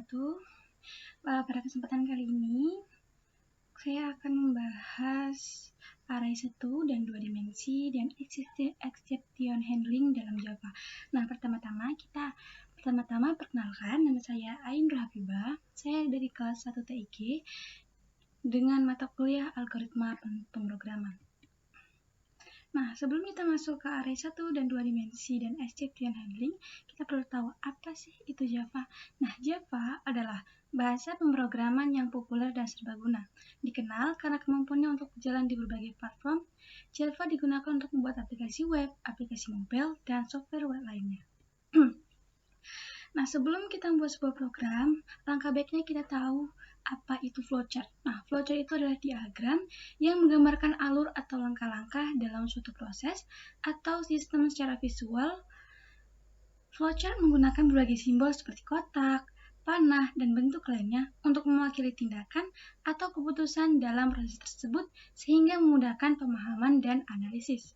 wabarakatuh. Pada kesempatan kali ini, saya akan membahas array 1 dan 2 dimensi dan exception handling dalam Java. Nah, pertama-tama perkenalkan, nama saya Ain Rahafibah. Saya dari kelas 1 TIG dengan mata kuliah algoritma pemrograman. Nah, sebelum kita masuk ke array 1 dan 2 dimensi dan exception handling, kita perlu tahu apa sih itu Java. Nah, Java adalah bahasa pemrograman yang populer dan serbaguna. Dikenal karena kemampuannya untuk berjalan di berbagai platform. Java digunakan untuk membuat aplikasi web, aplikasi mobile, dan software web lainnya. Nah, sebelum kita membuat sebuah program, langkah baiknya kita tahu apa itu flowchart. Nah, flowchart itu adalah diagram yang menggambarkan alur atau langkah-langkah dalam suatu proses atau sistem secara visual. Flowchart menggunakan berbagai simbol seperti kotak, panah, dan bentuk lainnya untuk mewakili tindakan atau keputusan dalam proses tersebut sehingga memudahkan pemahaman dan analisis.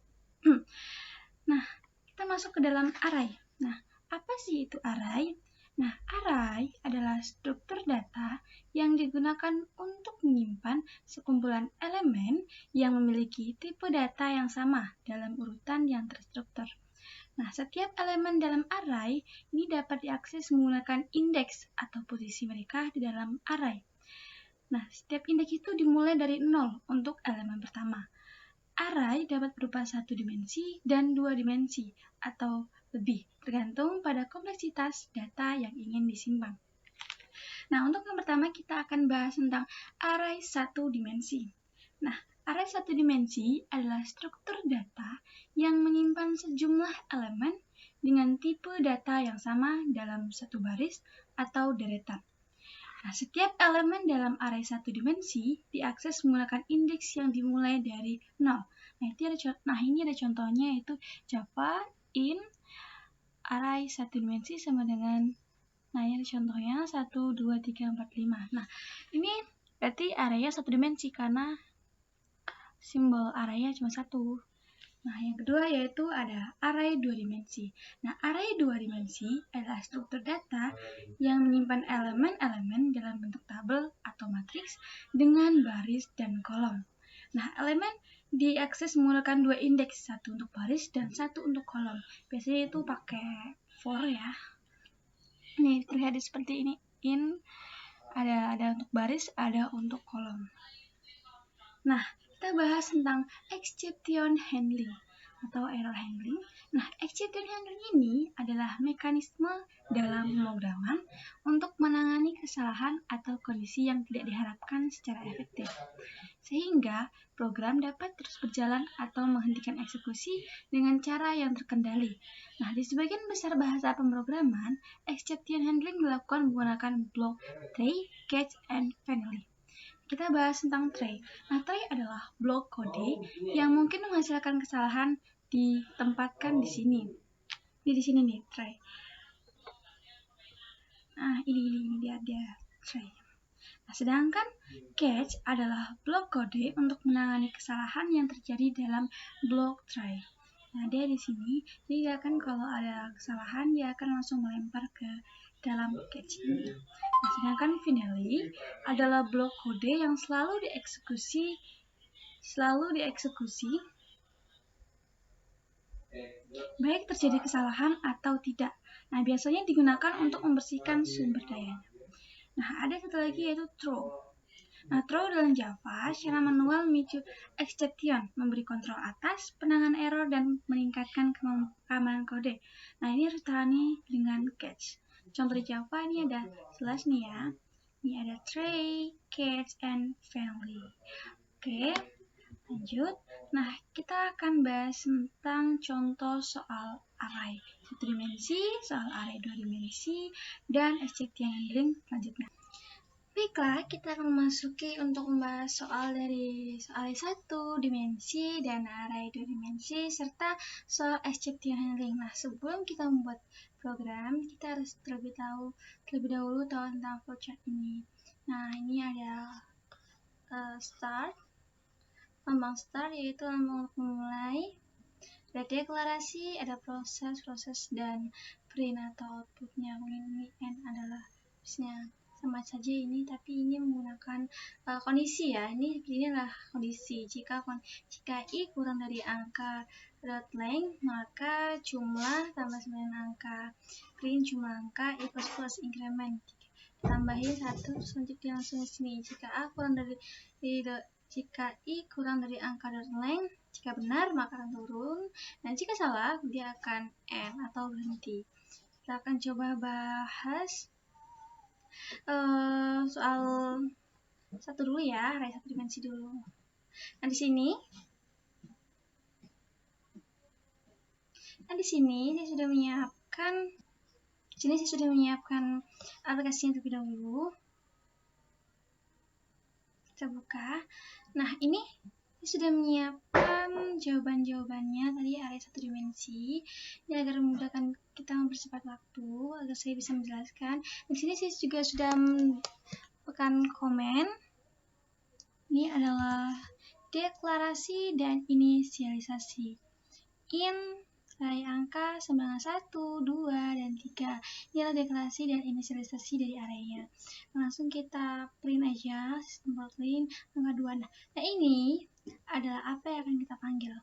Nah, kita masuk ke dalam array. Nah, apa sih itu array? Nah, array adalah struktur data yang digunakan untuk menyimpan sekumpulan elemen yang memiliki tipe data yang sama dalam urutan yang terstruktur. Nah, setiap elemen dalam array ini dapat diakses menggunakan indeks atau posisi mereka di dalam array. Nah, setiap indeks itu dimulai dari 0 untuk elemen pertama. Array dapat berupa 1 dimensi dan 2 dimensi atau lebih, tergantung pada kompleksitas data yang ingin disimpan. Nah, untuk yang pertama kita akan bahas tentang array 1 dimensi. Nah, array 1 dimensi adalah struktur data yang menyimpan sejumlah elemen dengan tipe data yang sama dalam satu baris atau deretan. Nah, setiap elemen dalam array 1 dimensi diakses menggunakan indeks yang dimulai dari 0. Nah, ini ada contohnya, yaitu Java in array 1 dimensi sama dengan, nah ini ada contohnya 1, 2, 3, 4, 5. Nah, ini berarti arraynya 1 dimensi karena simbol arraynya cuma 1. Nah, yang kedua yaitu ada array 2 dimensi. Nah, array 2 dimensi adalah struktur data yang menyimpan elemen-elemen dalam bentuk tabel atau matriks dengan baris dan kolom. Nah, elemen diakses menggunakan 2 indeks, satu untuk baris dan satu untuk kolom. Biasanya itu pakai for ya. Nih, terlihat seperti ini. Ada untuk baris, ada untuk kolom. Nah, kita bahas tentang exception handling atau error handling. Nah, exception handling ini adalah mekanisme dalam pemrograman untuk menangani kesalahan atau kondisi yang tidak diharapkan secara efektif, sehingga program dapat terus berjalan atau menghentikan eksekusi dengan cara yang terkendali. Nah, di sebagian besar bahasa pemrograman, exception handling dilakukan menggunakan block, tray, catch, and finally. Kita bahas tentang tray. Nah, tray adalah blok kode yang mungkin menghasilkan kesalahan ditempatkan di sini. Di sini nih, tray. Nah, ini dia tray. Nah, sedangkan catch adalah blok kode untuk menangani kesalahan yang terjadi dalam blok tray. Nah, dia di sini. Jadi dia akan kalau ada kesalahan dia akan langsung melempar ke dalam catch ini. Nah, sedangkan finally adalah blok kode yang selalu dieksekusi baik terjadi kesalahan atau tidak. Nah, biasanya digunakan untuk membersihkan sumber dayanya. Nah, ada satu lagi yaitu throw. Nah, throw dalam Java secara manual memicu exception, memberi kontrol atas penanganan error dan meningkatkan keamanan kode. Nah, ini harus ditangani dengan catch. Contoh di Java ini ada slash nih ya. Ini ada tray, catch, and finally. Oke, lanjut. Nah, kita akan bahas tentang contoh soal array 1 dimensi, soal array 2 dimensi, dan exception handling selanjutnya. Baiklah, kita akan memasuki untuk membahas soal dari array 1 dimensi dan array 2 dimensi serta soal exception handling. Nah, sebelum kita membuat program, kita harus terlebih dahulu tahu tentang flowchart ini. Nah, ini ada lambang start yaitu lambang untuk memulai, ada deklarasi, ada proses dan print atau outputnya. Ini N adalah sama saja ini, tapi ini menggunakan kondisi ya. Ini adalah kondisi. Jika I kurang dari angka .length, maka jumlah tambah 9 angka. Print jumlah angka plus increment. Tambahin 1, selanjutnya langsung ke sini. Jika I kurang dari angka .length, jika benar maka akan turun, dan jika salah dia akan end atau berhenti. Kita akan coba bahas soal satu dulu ya, array satu dimensi dulu. Nah, di sini saya sudah menyiapkan aplikasinya terlebih dahulu. Kita buka. Nah, ini saya sudah menyiapkan jawaban-jawabannya tadi array satu dimensi. Ini agar memudahkan kita mempercepat waktu, agar saya bisa menjelaskan. Di sini saya juga sudah menekan komen. Ini adalah deklarasi dan inisialisasi. In array angka sembilan 1, 2, dan 3. Ini adalah deklarasi dan inisialisasi dari arraynya. Langsung kita print aja, sistem print angka 2. Nah, ini adalah apa yang akan kita panggil.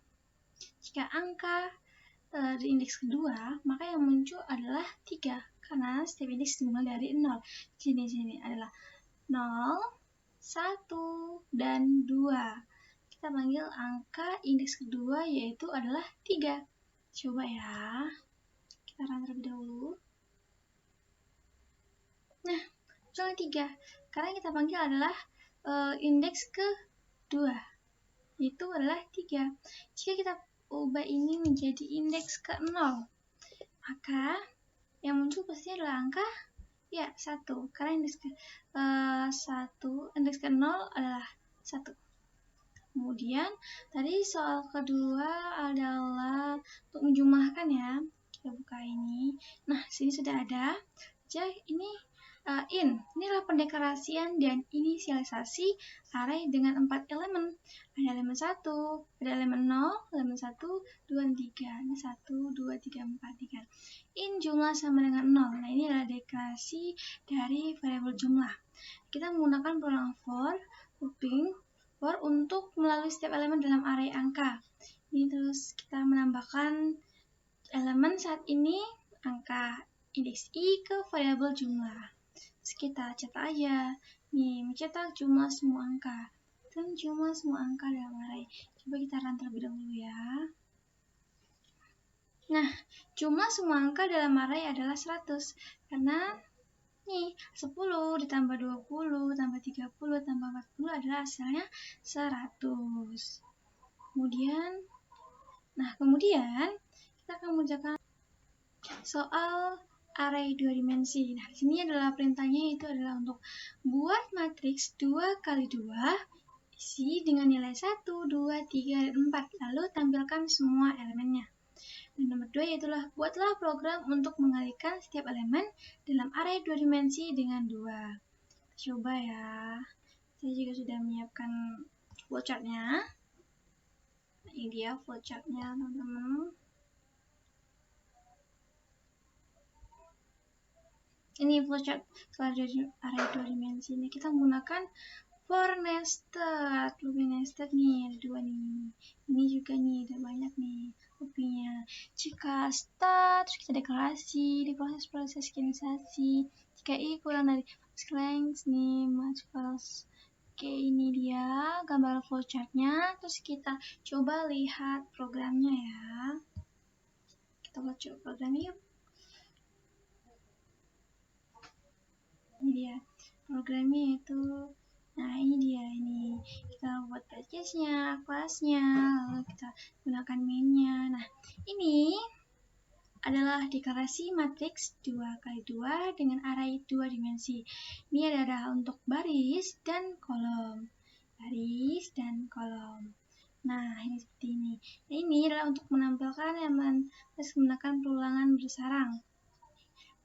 Jika angka di indeks kedua, maka yang muncul adalah 3, karena setiap indeks dimulai dari 0. Sini adalah 0, 1, dan 2. Kita panggil angka indeks kedua, yaitu adalah 3. Coba ya, kita run terlebih dahulu. Nah, soalnya 3, karena kita panggil adalah indeks kedua, itu adalah 3. Jika kita ubah ini menjadi indeks ke-0, maka yang muncul pasti adalah angka 1, karena indeks indeks ke-0 adalah 1. Kemudian tadi soal kedua adalah untuk menjumlahkan ya. Kita buka ini. Nah, sini sudah ada. Jadi ini inilah pendeklarasian dan inisialisasi array dengan 4 elemen. Ada elemen 1, ada elemen 0, elemen 1, 2, dan 3. Ini 1, 2, 3, 4, 3. In jumlah sama dengan 0. Nah, ini adalah deklarasi dari variabel jumlah. Kita menggunakan program for, looping, for untuk melalui setiap elemen dalam array angka. Ini terus kita menambahkan elemen saat ini angka indeks I ke variabel jumlah. Terus kita cetak aja. Nih, mencetak jumlah semua angka. Dan jumlah semua angka dalam array. Coba kita run terlebih dahulu ya. Nah, jumlah semua angka dalam array adalah 100. Karena nih, 10 ditambah 20 tambah 30 tambah 40 adalah hasilnya 100. Kemudian kita akan mengerjakan soal array 2 dimensi. Nah, di sini adalah perintahnya, itu adalah untuk buat matriks 2 kali 2 isi dengan nilai 1, 2, 3, dan 4. Lalu tampilkan semua elemennya. Dan nomor 2 yaitu buatlah program untuk mengalihkan setiap elemen dalam array 2 dimensi dengan 2. Coba ya. Saya juga sudah menyiapkan flowchart-nya. Nah, ini dia flowchart-nya, teman-teman. Ini flowchart soal array 2 dimensi. Ini kita menggunakan for nested, looping nested nih, ada 2 nih. Ini juga nih, ada banyak nih loopingnya. Jika start, terus kita deklarasi, di proses inisialisasi. Jika I kurang dari length nih, mas. Oke, ini dia gambar flowchartnya. Terus kita coba lihat programnya ya. Kita buat coba programnya yuk. Ini dia programnya itu. Nah, ini dia, ini kita buat package-nya, kelasnya, lalu kita gunakan main-nya. Nah, ini adalah deklarasi matriks 2 kali 2 dengan array 2 dimensi. Ini adalah untuk baris dan kolom. Baris dan kolom. Nah, ini seperti ini. Nah, ini adalah untuk menampilkan elemen terus menggunakan perulangan bersarang.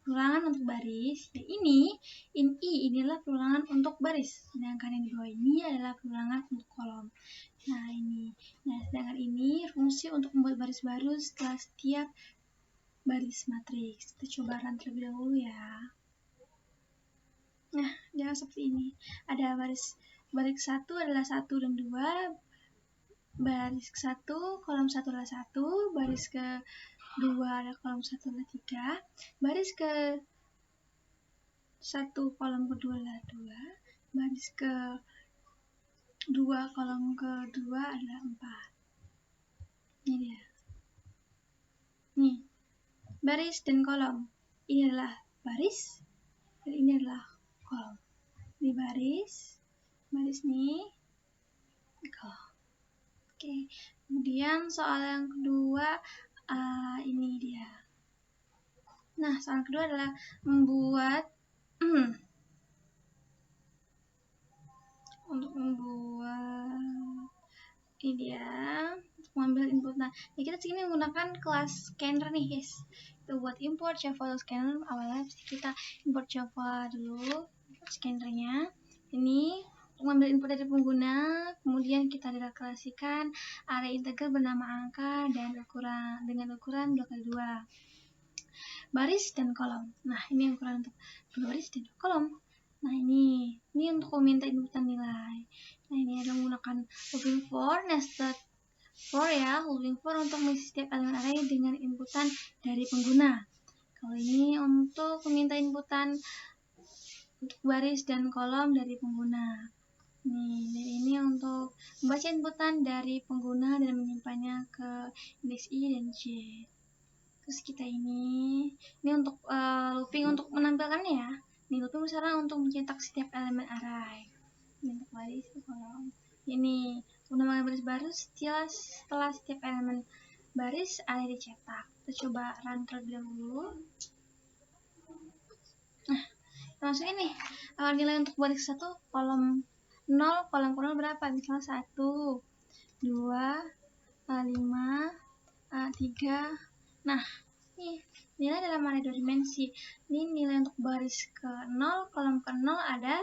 Perulangan untuk baris, ya ini in I inilah perulangan untuk baris, sedangkan yang di bawah ini adalah perulangan untuk kolom. Nah, ini. Nah, sedangkan ini fungsi untuk membuat baris baru setelah setiap baris matriks. Kita coba run terlebih dahulu ya. Nah, dia seperti ini. Ada baris 1 adalah 1 dan 2, baris 1, kolom 1 adalah 1, baris ke-2 ada kolom 1 adalah 3, baris ke-1 kolom kedua adalah 2, baris ke-2 kolom kedua adalah 4. Ini dia. Nih, baris dan kolom. Ini adalah baris, dan ini adalah kolom. Ini baris nih, kolom. Oke, kemudian soal yang kedua, ini dia. Nah, soal kedua adalah membuat untuk membuat ini dia, untuk mengambil input. Nah, kita sini menggunakan kelas scanner nih, guys. Itu buat import Java scanner, awalnya kita import Java dulu, scannernya. Ini untuk mengambil input dari pengguna, kemudian kita deklarasikan array integer bernama angka dan dengan ukuran 2x2. Baris dan kolom. Nah, ini ukuran untuk baris dan kolom. Nah, ini untuk meminta inputan nilai. Nah, ini ada menggunakan looping for, nested for ya, looping for untuk mengisi setiap elemen array dengan inputan dari pengguna. Kalau ini untuk meminta inputan untuk baris dan kolom dari pengguna. Ini untuk membaca inputan dari pengguna dan menyimpannya ke indeks I dan J. Terus kita ini untuk looping untuk menampilkannya ya. Ini looping misalnya untuk mencetak setiap elemen array. Ini untuk baris dan kolom. Ini untuk mengambil baris setelah setiap elemen baris array dicetak. Kita coba run terlebih dahulu. Nah, langsung ini nilai untuk baris 1 kolom 0, kolom 0 berapa? Misalnya 1, 2, 5, 3. Nah, ini nilai dalam array 2 dimensi. Ini nilai untuk baris ke 0, kolom ke 0 ada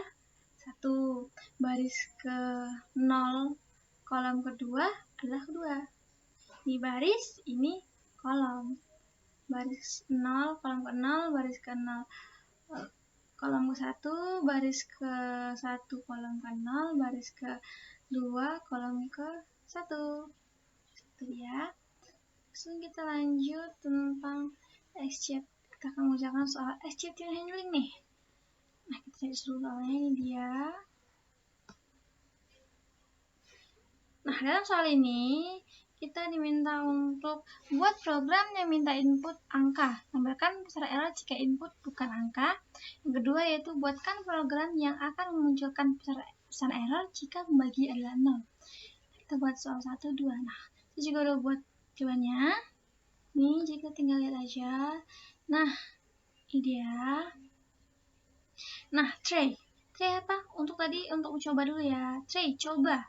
1. Baris ke 0, kolom kedua adalah 2. Di baris, ini kolom. Baris 0, kolom ke 0, baris ke 0, kolom ke 1, baris ke 1, kolom ke 0, baris ke 2, kolom ke 1. Itu ya. Langsung kita lanjut tentang exception. Kita akan mengerjakan soal exception handling nih. Nah, kita cari soalnya, ini dia. Nah, dalam soal ini kita diminta untuk buat program yang minta input angka. Tambahkan pesan error jika input bukan angka. Yang kedua yaitu buatkan program yang akan memunculkan pesan error jika pembagi adalah 0. Kita buat soal 1, 2. Nah, saya juga udah buat jawabannya. Nih, jika tinggal lihat aja. Nah, ini dia. Nah, try apa? Untuk coba dulu ya. Try, coba.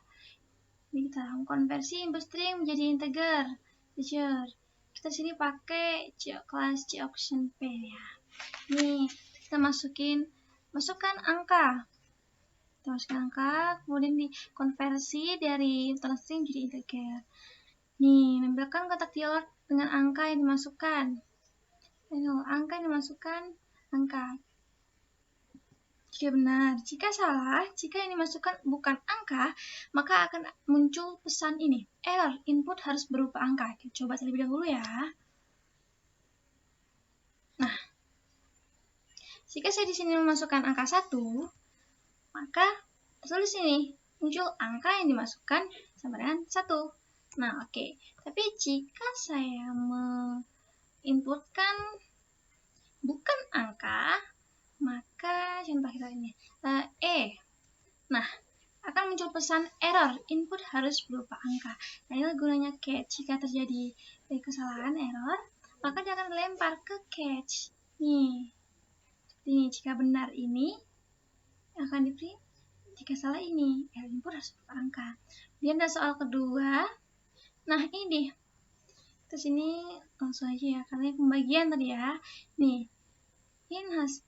Ini kita konversi input string menjadi integer. Kita sini pakai kelas COctionP ya. Nih, kita masukkan angka. Kita masukkan angka, kemudian dikonversi dari integer string menjadi integer. Nih, nampilkan kotak dialog dengan angka yang dimasukkan. Angka yang dimasukkan, angka. Jika benar, jika salah, jika yang dimasukkan bukan angka, maka akan muncul pesan ini, error, input harus berupa angka. Kita coba terlebih dahulu ya. Nah, jika saya di sini memasukkan angka 1, maka tertulis ini, muncul angka yang dimasukkan sama dengan 1. Nah, oke. Tapi jika saya menginputkan bukan angka, maka contoh kita ini nah, akan muncul pesan error, input harus berupa angka. Nah, ini gunanya catch. Jika terjadi kesalahan error, maka dia akan dilempar ke catch. Nih, jika benar ini akan di print, jika salah ini input harus berupa angka. Kemudian ada soal kedua. Nah, ini terus ini langsung aja ya, karena pembagian tadi ya. Nih,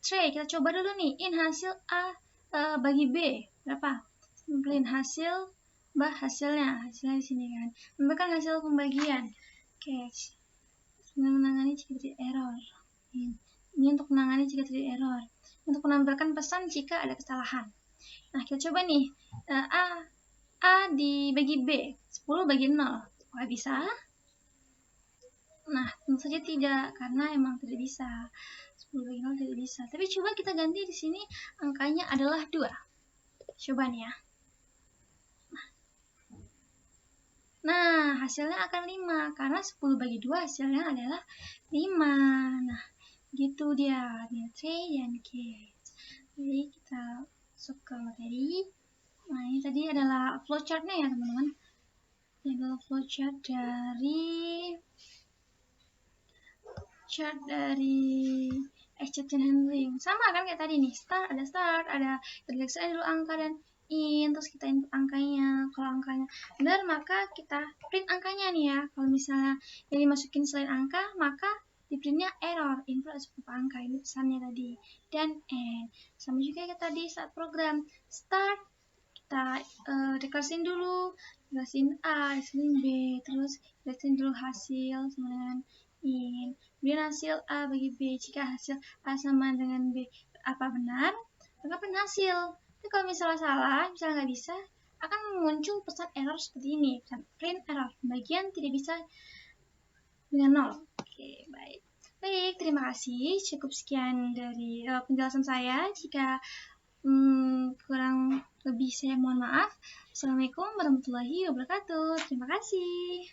try, kita coba dulu nih. In hasil A bagi B berapa? Simplin hasil hasilnya di sini kan. Memberikan hasil pembagian. Catch. Menangani jika terjadi error. Ini untuk menangani jika terjadi error. Untuk menampilkan pesan jika ada kesalahan. Nah, kita coba nih. A dibagi B. 10 bagi 0. Apakah bisa? Nah, tentu saja tidak, karena emang tidak bisa. 10 bagi 0 tidak bisa. Tapi coba kita ganti di sini, angkanya adalah 2. Coba nih ya. Nah, hasilnya akan 5, karena 10 bagi 2 hasilnya adalah 5. Nah, gitu dia, Trey dan Kate. Jadi kita masuk ke materi. Nah, ini tadi adalah flowchart-nya ya, teman-teman. Ini adalah flowchart dari exception handling. Sama kan kayak tadi nih, start, ada terdeteksi dulu angka dan in, terus kita input angkanya. Kalau angkanya benar, maka kita print angkanya nih ya. Kalau misalnya yang dimasukin selain angka, maka di printnya error, input harus berupa angka. Ini pesannya tadi. Dan end. Sama juga kayak tadi saat program start, kita deklarasiin dulu, deklarasiin A, deklarasiin B, terus deklarasiin dulu hasil sama dengan in. Kemudian hasil A bagi B, jika hasil A sama dengan B apa benar, maka print hasil. Tapi kalau misalnya salah, misalnya nggak bisa, akan muncul pesan error seperti ini, pesan print error, bagian tidak bisa dengan 0. Oke, baik. Baik, terima kasih. Cukup sekian dari penjelasan saya. Jika kurang lebih saya mohon maaf. Assalamualaikum warahmatullahi wabarakatuh. Terima kasih.